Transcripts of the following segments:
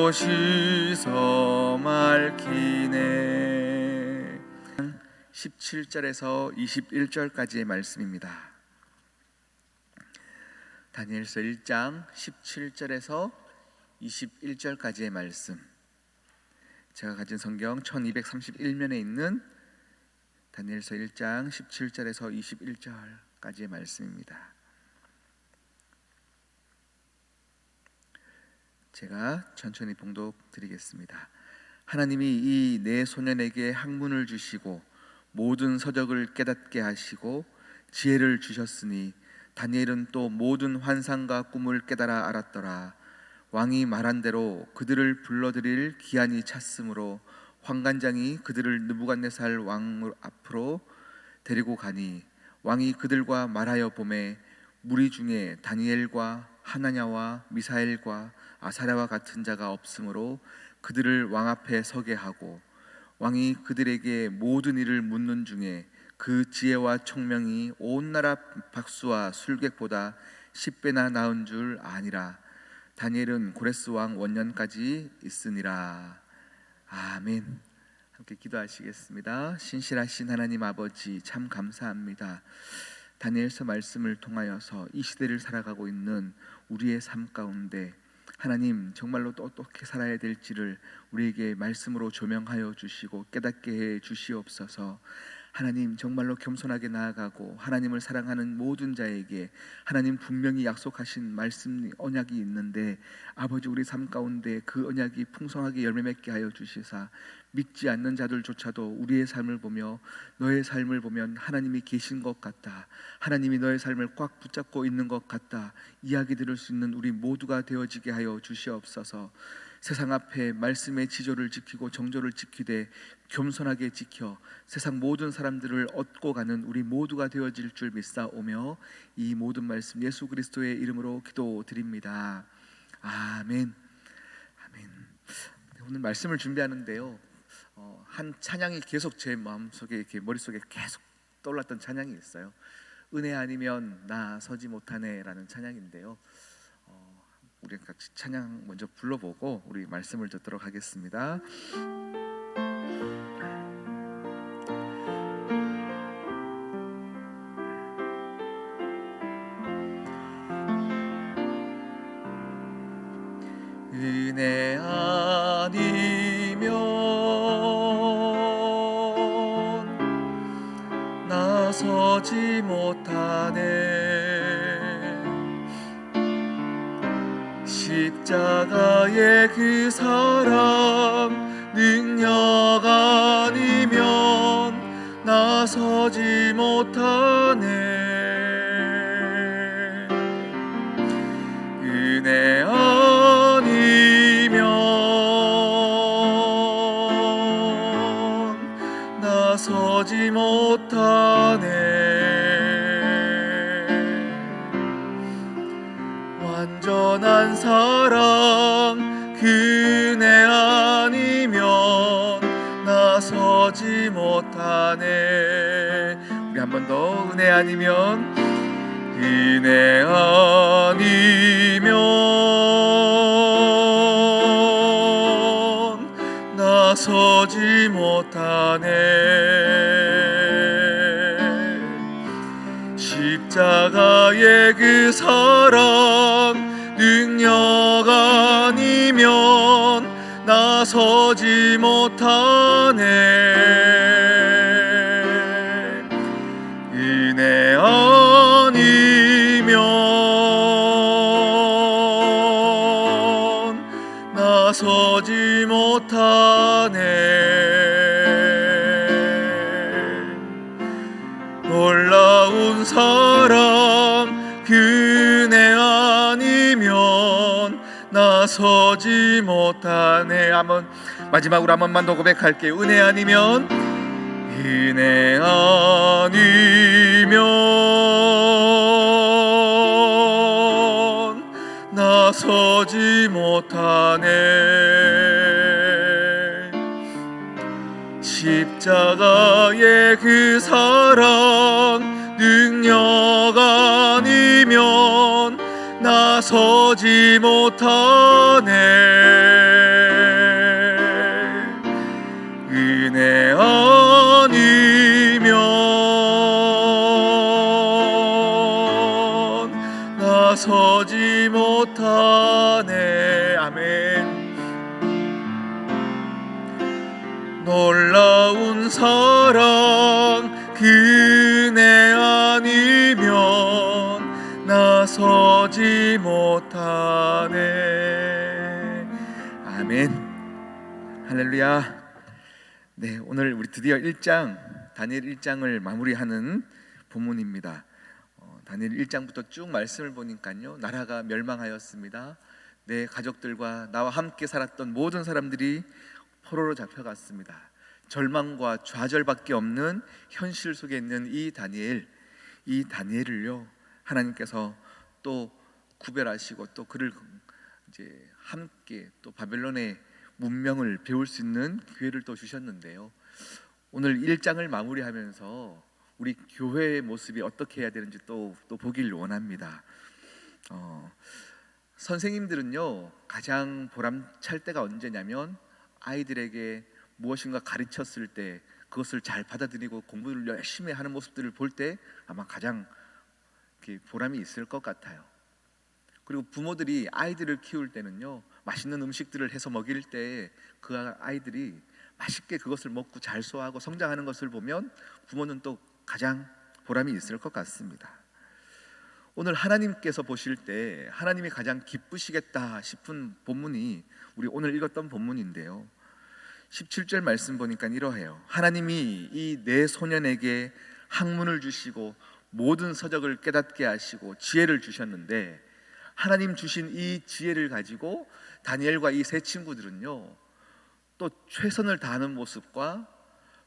나로 씻어 맑히네. 17절에서 21절까지의 말씀입니다. 다니엘서 1장 17절에서 21절까지의 말씀, 제가 가진 성경 1231면에 있는 다니엘서 1장 17절에서 21절까지의 말씀입니다. 제가 천천히 봉독 드리겠습니다. 하나님이 이 네 소년에게 학문을 주시고 모든 서적을 깨닫게 하시고 지혜를 주셨으니 다니엘은 또 모든 환상과 꿈을 깨달아 알았더라. 왕이 말한 대로 그들을 불러들일 기한이 찼으므로 환관장이 그들을 느부갓네살 왕 앞으로 데리고 가니 왕이 그들과 말하여 보매 무리 중에 다니엘과 하나냐와 미사엘과 아사랴와 같은 자가 없으므로 그들을 왕 앞에 서게 하고 왕이 그들에게 모든 일을 묻는 중에 그 지혜와 총명이 온 나라 박수와 술객보다 10배나 나은 줄 아니라. 다니엘은 고레스 왕 원년까지 있으니라. 아멘. 함께 기도하시겠습니다. 신실하신 하나님 아버지, 참 감사합니다. 다니엘서 말씀을 통하여서 이 시대를 살아가고 있는 우리의 삶 가운데 하나님, 정말로 또 어떻게 살아야 될지를 우리에게 말씀으로 조명하여 주시고 깨닫게 해 주시옵소서. 하나님, 정말로 겸손하게 나아가고 하나님을 사랑하는 모든 자에게 하나님 분명히 약속하신 말씀, 언약이 있는데 아버지, 우리 삶 가운데 그 언약이 풍성하게 열매 맺게 하여 주시사 믿지 않는 자들조차도 우리의 삶을 보며 너의 삶을 보면 하나님이 계신 것 같다, 하나님이 너의 삶을 꽉 붙잡고 있는 것 같다 이야기 들을 수 있는 우리 모두가 되어지게 하여 주시옵소서. 세상 앞에 말씀의 지조를 지키고 정조를 지키되 겸손하게 지켜 세상 모든 사람들을 얻고 가는 우리 모두가 되어질 줄 믿사오며 이 모든 말씀 예수 그리스도의 이름으로 기도드립니다. 아멘. 아멘. 오늘 말씀을 준비하는데요, 한 찬양이 계속 제 마음속에 이렇게 머릿속에 계속 떠올랐던 찬양이 있어요. 은혜 아니면 나 서지 못하네라는 찬양인데요, 우리 같이 찬양 먼저 불러보고 우리 말씀을 듣도록 하겠습니다. 은혜 아니면 나서지 못하네. 십자가의 그 사랑 능력 아니면 나서지 못하네. 은혜 아니면 나서지 못하네. 완전한 사랑 그네 아니면 나서지 못하네. 우리 한 번 더. 은혜 아니면, 은혜 아니면 나서지 못하네. 십자가의 그 사랑 능력 아니면 나서지 못하네. 은혜 아니면 나서지 못하네. 놀라운 사랑 그네 아니면 나서지 못하네. 한번 마지막으로 한 번만 더 고백할게요. 은혜 아니면, 은혜 아니면 나서지 못하네. 십자가의 그 사랑 능력 아니면 나서지 못하네. 아멘. 놀라운 사랑 그네 아니면 나서지 못하네. 아멘. 할렐루야. 네, 오늘 우리 드디어 1장 다니엘 1장을 마무리하는 본문입니다. 다니엘 1장부터 쭉 말씀을 보니까요, 나라가 멸망하였습니다. 내 가족들과 나와 함께 살았던 모든 사람들이 포로로 잡혀갔습니다. 절망과 좌절밖에 없는 현실 속에 있는 이 다니엘을요, 하나님께서 또 구별하시고 또 그를 이제 함께 또 바벨론의 문명을 배울 수 있는 기회를 또 주셨는데요. 오늘 1장을 마무리하면서 우리 교회의 모습이 어떻게 해야 되는지 또 보길 원합니다. 선생님들은요, 가장 보람찰 때가 언제냐면 아이들에게 무엇인가 가르쳤을 때 그것을 잘 받아들이고 공부를 열심히 하는 모습들을 볼 때 아마 가장 보람이 있을 것 같아요. 그리고 부모들이 아이들을 키울 때는요, 맛있는 음식들을 해서 먹일 때 그 아이들이 맛있게 그것을 먹고 잘 소화하고 성장하는 것을 보면 부모는 또 가장 보람이 있을 것 같습니다. 오늘 하나님께서 보실 때 하나님이 가장 기쁘시겠다 싶은 본문이 우리 오늘 읽었던 본문인데요, 17절 말씀 보니까 이러해요. 하나님이 이 네 소년에게 학문을 주시고 모든 서적을 깨닫게 하시고 지혜를 주셨는데, 하나님 주신 이 지혜를 가지고 다니엘과 이 세 친구들은요, 또 최선을 다하는 모습과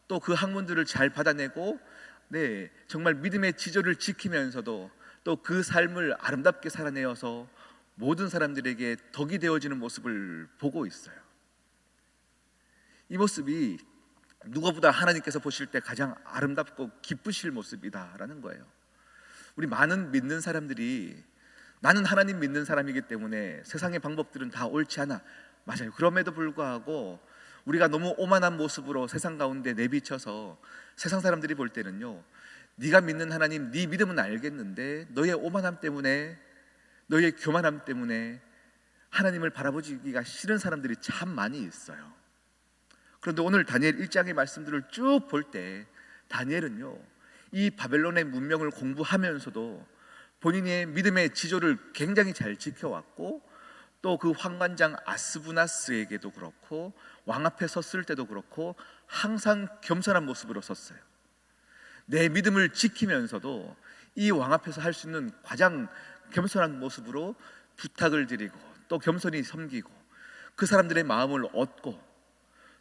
또 그 학문들을 잘 받아내고 정말 믿음의 지조를 지키면서도 또 그 삶을 아름답게 살아내어서 모든 사람들에게 덕이 되어지는 모습을 보고 있어요. 이 모습이 누구보다 하나님께서 보실 때 가장 아름답고 기쁘실 모습이다라는 거예요. 우리 많은 믿는 사람들이 나는 하나님 믿는 사람이기 때문에 세상의 방법들은 다 옳지 않아, 맞아요. 그럼에도 불구하고 우리가 너무 오만한 모습으로 세상 가운데 내비쳐서 세상 사람들이 볼 때는요, 네가 믿는 하나님, 네 믿음은 알겠는데 너의 오만함 때문에, 너의 교만함 때문에 하나님을 바라보기가 싫은 사람들이 참 많이 있어요. 그런데 오늘 다니엘 1장의 말씀들을 쭉 볼 때 다니엘은요, 이 바벨론의 문명을 공부하면서도 본인의 믿음의 지조를 굉장히 잘 지켜왔고, 또 그 환관장 아스부나스에게도 그렇고 왕 앞에 섰을 때도 그렇고 항상 겸손한 모습으로 섰어요. 내 믿음을 지키면서도 이 왕 앞에서 할 수 있는 가장 겸손한 모습으로 부탁을 드리고 또 겸손히 섬기고 그 사람들의 마음을 얻고,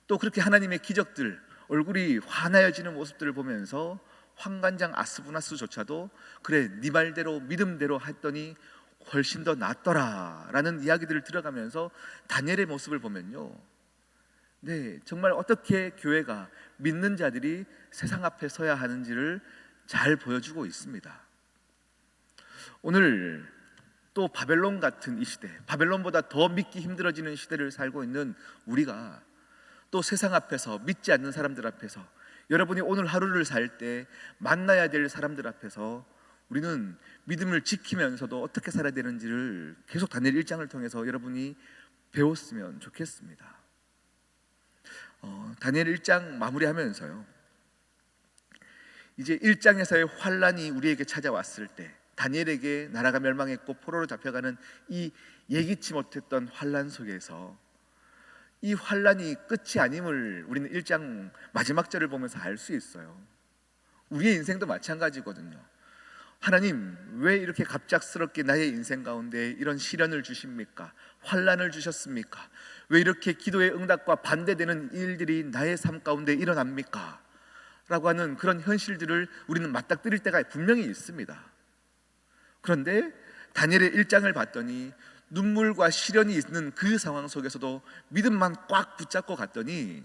또 그렇게 하나님의 기적들, 얼굴이 환하여지는 모습들을 보면서 환관장 아스부나스조차도 그래 네 말대로 믿음대로 했더니 훨씬 더 낫더라 라는 이야기들을 들어가면서 다니엘의 모습을 보면요, 정말 어떻게 교회가, 믿는 자들이 세상 앞에 서야 하는지를 잘 보여주고 있습니다. 오늘 또 바벨론 같은 이 시대, 바벨론보다 더 믿기 힘들어지는 시대를 살고 있는 우리가 또 세상 앞에서, 믿지 않는 사람들 앞에서, 여러분이 오늘 하루를 살 때 만나야 될 사람들 앞에서 우리는 믿음을 지키면서도 어떻게 살아야 되는지를 계속 다니엘 1장을 통해서 여러분이 배웠으면 좋겠습니다. 다니엘 1장 마무리하면서요, 이제 1장에서의 환란이 우리에게 찾아왔을 때, 다니엘에게 나라가 멸망했고 포로로 잡혀가는 이 예기치 못했던 환란 속에서 이 환란이 끝이 아님을 우리는 1장 마지막 절을 보면서 알 수 있어요. 우리의 인생도 마찬가지거든요. 하나님, 왜 이렇게 갑작스럽게 나의 인생 가운데 이런 시련을 주십니까? 환란을 주셨습니까? 왜 이렇게 기도의 응답과 반대되는 일들이 나의 삶 가운데 일어납니까? 라고 하는 그런 현실들을 우리는 맞닥뜨릴 때가 분명히 있습니다. 그런데 다니엘의 1장을 봤더니 눈물과 시련이 있는 그 상황 속에서도 믿음만 꽉 붙잡고 갔더니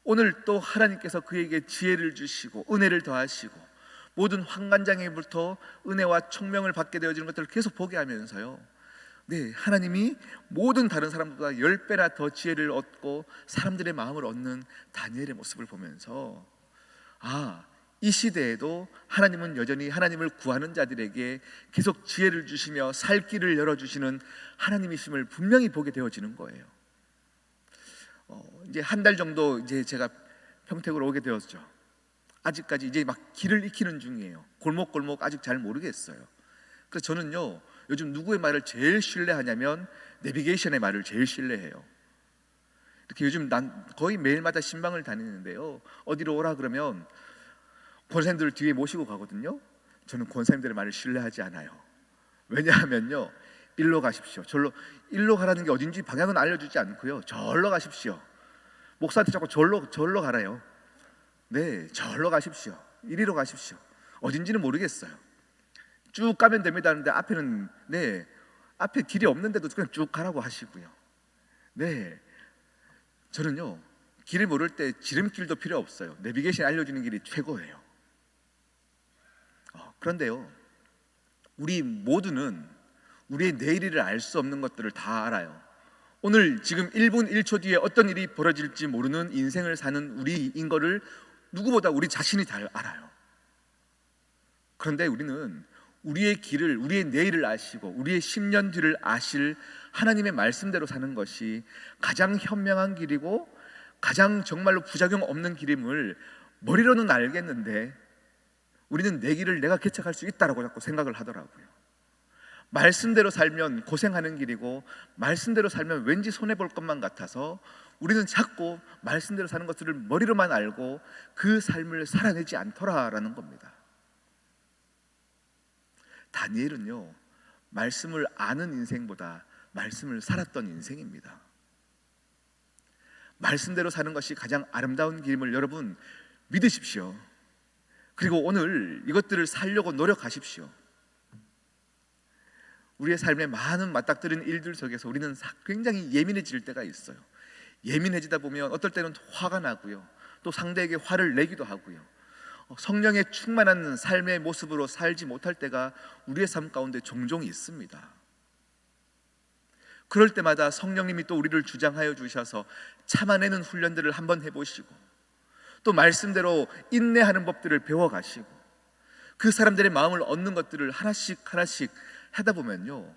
오늘 또 하나님께서 그에게 지혜를 주시고 은혜를 더하시고 모든 환관장애부터 은혜와 총명을 받게 되어지는 것들을 계속 보게 하면서요, 하나님이 모든 다른 사람보다 10배나 더 지혜를 얻고 사람들의 마음을 얻는 다니엘의 모습을 보면서 이 시대에도 하나님은 여전히 하나님을 구하는 자들에게 계속 지혜를 주시며 살 길을 열어주시는 하나님이심을 분명히 보게 되어지는 거예요. 이제 한 달 정도 이제 제가 평택으로 오게 되었죠. 아직까지 이제 막 길을 익히는 중이에요. 골목골목 아직 잘 모르겠어요. 그래서 저는요, 요즘 누구의 말을 제일 신뢰하냐면 내비게이션의 말을 제일 신뢰해요. 이렇게 요즘 난 거의 매일마다 신방을 다니는데요, 어디로 오라 그러면 권사님들을 뒤에 모시고 가거든요. 저는 권사님들의 말을 신뢰하지 않아요. 왜냐하면요, 일로 가십시오, 절로, 일로 가라는 게 어딘지 방향은 알려주지 않고요, 절로 가십시오. 목사한테 자꾸 절로 가래요. 네, 절로 가십시오, 이리로 가십시오. 어딘지는 모르겠어요. 쭉 가면 됩니다 하는데 앞에는, 네, 앞에 길이 없는데도 그냥 쭉 가라고 하시고요. 네, 저는요, 길을 모를 때 지름길도 필요 없어요. 내비게이션 알려주는 길이 최고예요. 그런데요, 우리 모두는 우리의 내일을 알 수 없는 것들을 다 알아요. 오늘 지금 1분 1초 뒤에 어떤 일이 벌어질지 모르는 인생을 사는 우리인 거를 누구보다 우리 자신이 잘 알아요. 그런데 우리는 우리의 길을, 우리의 내일을 아시고 우리의 10년 뒤를 아실 하나님의 말씀대로 사는 것이 가장 현명한 길이고 가장 정말로 부작용 없는 길임을 머리로는 알겠는데, 우리는 내 길을 내가 개척할 수 있다라고 자꾸 생각을 하더라고요. 말씀대로 살면 고생하는 길이고 말씀대로 살면 왠지 손해볼 것만 같아서 우리는 자꾸 말씀대로 사는 것들을 머리로만 알고 그 삶을 살아내지 않더라라는 겁니다. 다니엘은요, 말씀을 아는 인생보다 말씀을 살았던 인생입니다. 말씀대로 사는 것이 가장 아름다운 길임을 여러분 믿으십시오. 그리고 오늘 이것들을 살려고 노력하십시오. 우리의 삶에 많은 맞닥뜨린 일들 속에서 우리는 굉장히 예민해질 때가 있어요. 예민해지다 보면 어떨 때는 화가 나고요, 또 상대에게 화를 내기도 하고요, 성령의 충만한 삶의 모습으로 살지 못할 때가 우리의 삶 가운데 종종 있습니다. 그럴 때마다 성령님이 또 우리를 주장하여 주셔서 참아내는 훈련들을 한번 해보시고, 또 말씀대로 인내하는 법들을 배워가시고, 그 사람들의 마음을 얻는 것들을 하나씩 하나씩 하다 보면요,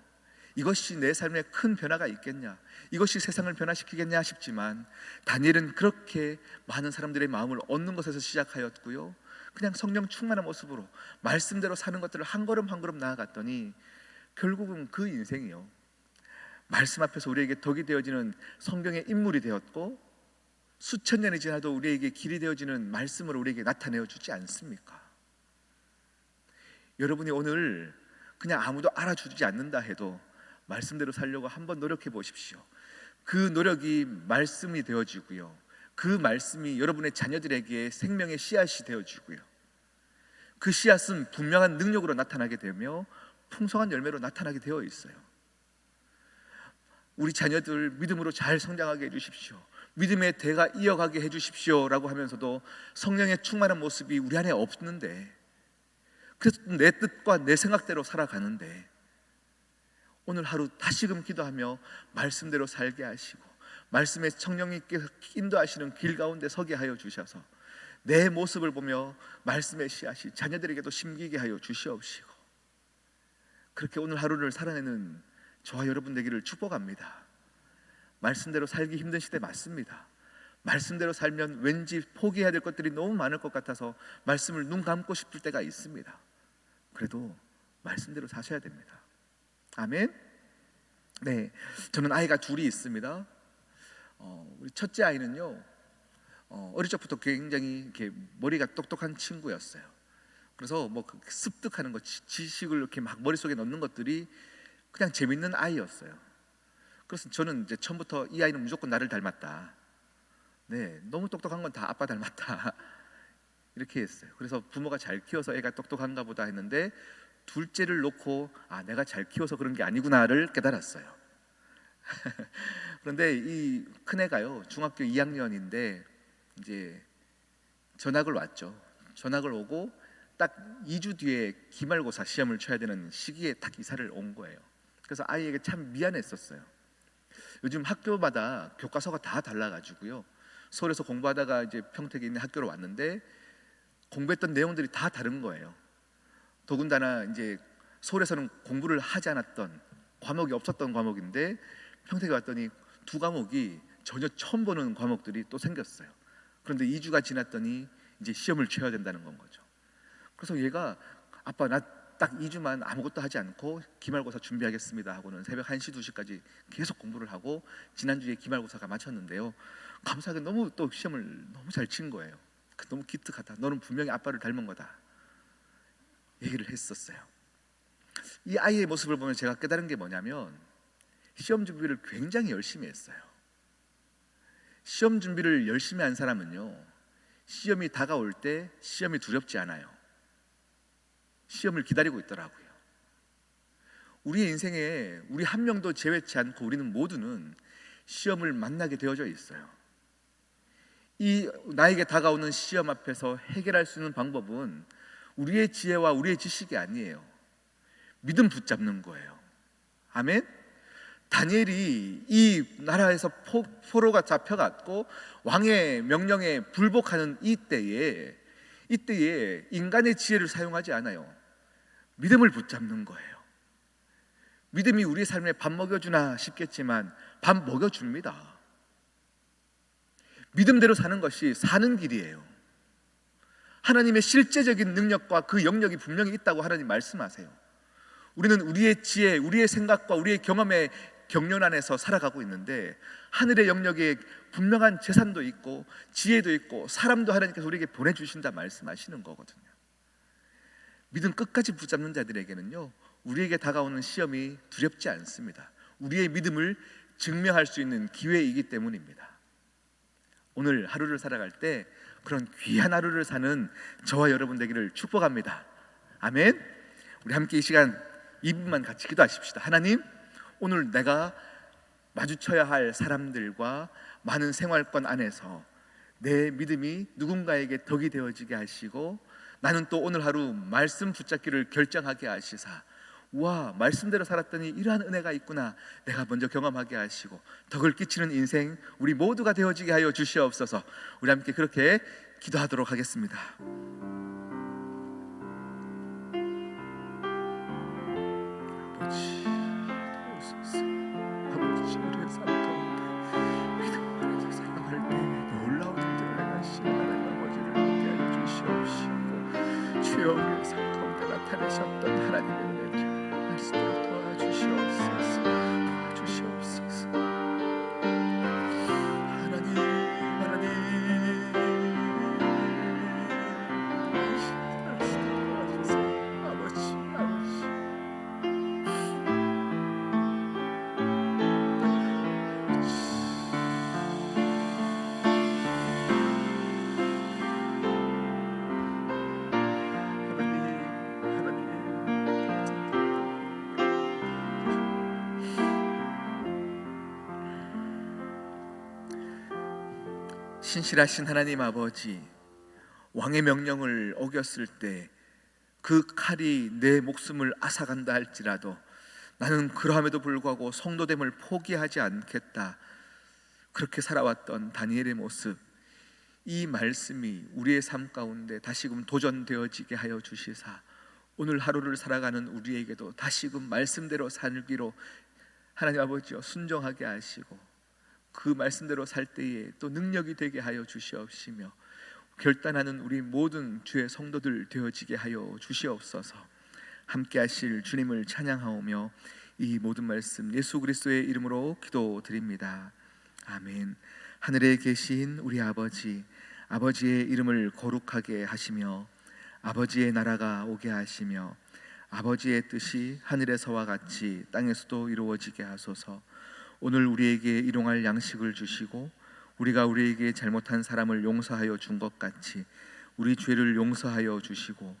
이것이 내 삶에 큰 변화가 있겠냐, 이것이 세상을 변화시키겠냐 싶지만, 다니엘은 그렇게 많은 사람들의 마음을 얻는 것에서 시작하였고요, 그냥 성령 충만한 모습으로 말씀대로 사는 것들을 한 걸음 한 걸음 나아갔더니 결국은 그 인생이요, 말씀 앞에서 우리에게 덕이 되어지는 성경의 인물이 되었고, 수천 년이 지나도 우리에게 길이 되어지는 말씀으로 우리에게 나타내어 주지 않습니까? 여러분이 오늘 그냥 아무도 알아주지 않는다 해도 말씀대로 살려고 한번 노력해 보십시오. 그 노력이 말씀이 되어지고요, 그 말씀이 여러분의 자녀들에게 생명의 씨앗이 되어지고요, 그 씨앗은 분명한 능력으로 나타나게 되며 풍성한 열매로 나타나게 되어 있어요. 우리 자녀들 믿음으로 잘 성장하게 해주십시오, 믿음의 대가 이어가게 해주십시오 라고 하면서도 성령의 충만한 모습이 우리 안에 없는데, 그래서 내 뜻과 내 생각대로 살아가는데, 오늘 하루 다시금 기도하며 말씀대로 살게 하시고 말씀에 성령님께서 인도하시는 길 가운데 서게 하여 주셔서 내 모습을 보며 말씀의 씨앗이 자녀들에게도 심기게 하여 주시옵시고, 그렇게 오늘 하루를 살아내는 저와 여러분 되기를 축복합니다. 말씀대로 살기 힘든 시대 맞습니다. 말씀대로 살면 왠지 포기해야 될 것들이 너무 많을 것 같아서 말씀을 눈 감고 싶을 때가 있습니다. 그래도 말씀대로 사셔야 됩니다. 아멘. 네, 저는 아이가 둘이 있습니다. 우리 첫째 아이는요, 어릴 적부터 굉장히 이렇게 머리가 똑똑한 친구였어요. 그래서 뭐 습득하는 것, 지식을 이렇게 막 머릿속에 넣는 것들이 그냥 재밌는 아이였어요. 그래서 저는 이제 처음부터 이 아이는 무조건 나를 닮았다, 네, 너무 똑똑한 건 다 아빠 닮았다 이렇게 했어요. 그래서 부모가 잘 키워서 애가 똑똑한가 보다 했는데, 둘째를 놓고 내가 잘 키워서 그런 게 아니구나를 깨달았어요. 그런데 이 큰애가요, 중학교 2학년인데 이제 전학을 왔죠. 전학을 오고 딱 2주 뒤에 기말고사 시험을 쳐야 되는 시기에 딱 이사를 온 거예요. 그래서 아이에게 참 미안했었어요. 요즘 학교마다 교과서가 다 달라가지고요, 서울에서 공부하다가 이제 평택에 있는 학교로 왔는데 공부했던 내용들이 다 다른 거예요. 더군다나 이제 서울에서는 공부를 하지 않았던 과목이 없었던 과목인데 평택에 왔더니 두 과목이 전혀 처음 보는 과목들이 또 생겼어요. 그런데 2주가 지났더니 이제 시험을 쳐야 된다는 건 거죠. 그래서 얘가 아빠 나 딱 2주만 아무것도 하지 않고 기말고사 준비하겠습니다 하고는 새벽 1시 2시까지 계속 공부를 하고 지난주에 기말고사가 마쳤는데요, 감사하게 너무 또 시험을 너무 잘 친 거예요. 너무 기특하다, 너는 분명히 아빠를 닮은 거다 얘기를 했었어요. 이 아이의 모습을 보면 제가 깨달은 게 뭐냐면 시험 준비를 굉장히 열심히 했어요. 시험 준비를 열심히 한 사람은요, 시험이 다가올 때 시험이 두렵지 않아요. 시험을 기다리고 있더라고요. 우리의 인생에 우리 한 명도 제외치 않고 우리는 모두는 시험을 만나게 되어져 있어요. 이 나에게 다가오는 시험 앞에서 해결할 수 있는 방법은 우리의 지혜와 우리의 지식이 아니에요. 믿음 붙잡는 거예요. 아멘. 다니엘이 이 나라에서 포로가 잡혀갔고 왕의 명령에 불복하는 이때에 인간의 지혜를 사용하지 않아요. 믿음을 붙잡는 거예요. 믿음이 우리 삶에 밥 먹여주나 싶겠지만 밥 먹여줍니다. 믿음대로 사는 것이 사는 길이에요. 하나님의 실제적인 능력과 그 영역이 분명히 있다고 하나님 말씀하세요. 우리는 우리의 지혜, 우리의 생각과 우리의 경험의 경륜 안에서 살아가고 있는데 하늘의 영역에 분명한 재산도 있고 지혜도 있고 사람도 하나님께서 우리에게 보내주신다 말씀하시는 거거든요. 믿음 끝까지 붙잡는 자들에게는요, 우리에게 다가오는 시험이 두렵지 않습니다. 우리의 믿음을 증명할 수 있는 기회이기 때문입니다. 오늘 하루를 살아갈 때 그런 귀한 하루를 사는 저와 여러분 되기를 축복합니다. 아멘. 우리 함께 이 시간 2분만 같이 기도하십시다. 하나님, 오늘 내가 마주쳐야 할 사람들과 많은 생활권 안에서 내 믿음이 누군가에게 덕이 되어지게 하시고 나는 또 오늘 하루 말씀 붙잡기를 결정하게 하시사, 와, 말씀대로 살았더니 이러한 은혜가 있구나, 내가 먼저 경험하게 하시고 덕을 끼치는 인생 우리 모두가 되어지게 하여 주시옵소서. 우리 함께 그렇게 기도하도록 하겠습니다. 아버지, 우리의 삶 가운데 믿음 안에서 살아갈 때 놀라운 일들을 행하시는 하나님 아버지를 보게 하여 주시옵시고, 주여 우리의 삶 가운데 나타내셨던 하나님의 은혜를 말씀으로 도와주시옵소서. 도와주시옵소서. 하나님, 하나님, 도와주세요. 아버지, 아버지. 신실하신 하나님 아버지, 왕의 명령을 어겼을 때 그 칼이 내 목숨을 앗아간다 할지라도 나는 그러함에도 불구하고 성도됨을 포기하지 않겠다, 그렇게 살아왔던 다니엘의 모습, 이 말씀이 우리의 삶 가운데 다시금 도전되어지게 하여 주시사 오늘 하루를 살아가는 우리에게도 다시금 말씀대로 살기로 하나님 아버지여 순종하게 하시고 그 말씀대로 살 때에 또 능력이 되게 하여 주시옵시며 결단하는 우리 모든 주의 성도들 되어지게 하여 주시옵소서. 함께 하실 주님을 찬양하오며 이 모든 말씀 예수 그리스도의 이름으로 기도드립니다. 아멘. 하늘에 계신 우리 아버지, 아버지의 이름을 거룩하게 하시며 아버지의 나라가 오게 하시며 아버지의 뜻이 하늘에서와 같이 땅에서도 이루어지게 하소서. 오늘 우리에게 일용할 양식을 주시고 우리가 우리에게 잘못한 사람을 용서하여 준 것 같이 우리 죄를 용서하여 주시고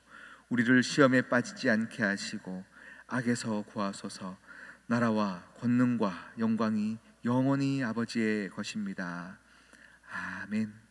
우리를 시험에 빠지지 않게 하시고 악에서 구하소서. 나라와 권능과 영광이 영원히 아버지의 것입니다. 아멘.